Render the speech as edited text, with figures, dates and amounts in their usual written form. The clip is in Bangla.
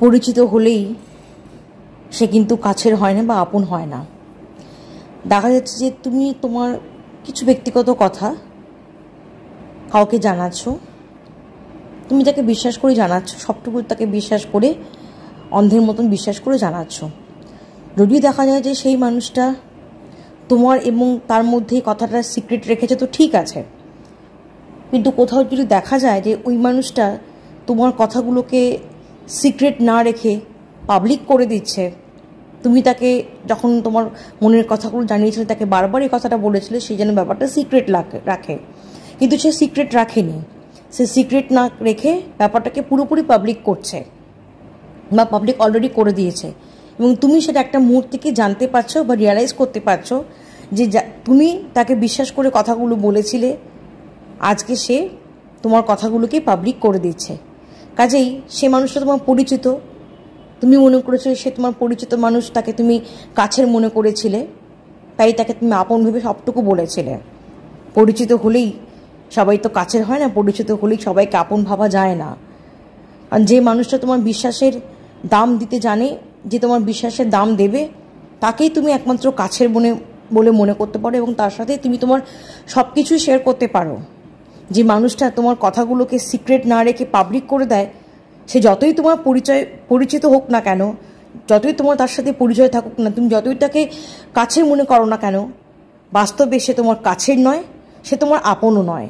পরিচিত হলেই সে কিন্তু কাছের হয় না বা আপন হয় না। দেখা যাচ্ছে যে তুমি তোমার কিছু ব্যক্তিগত কথা কাউকে জানাচ্ছ, তুমি তাকে বিশ্বাস করে জানাচ্ছ, সবটুকু তাকে বিশ্বাস করে অন্ধের মতন বিশ্বাস করে জানাচ্ছ। যদিও দেখা যায় যে সেই মানুষটা তোমার এবং তার মধ্যে কথাটা সিক্রেট রেখেছে, তো ঠিক আছে, কিন্তু কোথাও যদি দেখা যায় যে ওই মানুষটা তোমার কথাগুলোকে সিক্রেট না রেখে পাবলিক করে দিচ্ছে, তুমি তাকে যখন তোমার মনের কথাগুলো জানিয়েছিলে তাকে বারবার এই কথাটা বলেছিলে সেই যেন ব্যাপারটা সিক্রেট রাখে, কিন্তু সে সিক্রেট রাখেনি। সে সিক্রেট না রেখে ব্যাপারটাকে পুরোপুরি পাবলিক করছে বা পাবলিক অলরেডি করে দিয়েছে, এবং তুমি সেটা একটা মুহূর্তে জানতে পারছো বা রিয়ালাইজ করতে পারছো যে তুমি তাকে বিশ্বাস করে কথাগুলো বলেছিলে, আজকে সে তোমার কথাগুলোকে পাবলিক করে দিচ্ছে। কাজেই সে মানুষটা তোমার পরিচিত, তুমি মনে করেছিলে সে তোমার পরিচিত মানুষ, তাকে তুমি কাছের মনে করেছিলে, তাই তাকে তুমি আপন ভেবে সবটুকু বলেছিলে। পরিচিত হলেই সবাই তো কাছের হয় না, পরিচিত হলেই সবাইকে আপন ভাবা যায় না। আর যে মানুষটা তোমার বিশ্বাসের দাম দিতে জানে, যে তোমার বিশ্বাসের দাম দেবে, তাকেই তুমি একমাত্র কাছের বলে মনে করতে পারো এবং তার সাথে তুমি তোমার সব কিছুই শেয়ার করতে পারো। যে মানুষটা তোমার কথাগুলোকে সিক্রেট না রেখে পাবলিক করে দেয়, সে যতই তোমার পরিচিত হোক না কেন, যতই তোমার তার সাথে পরিচয় থাকুক না, তুমি যতই তাকে কাছের মনে করো না কেন, বাস্তবে সে তোমার কাছের নয়, সে তোমার আপনও নয়।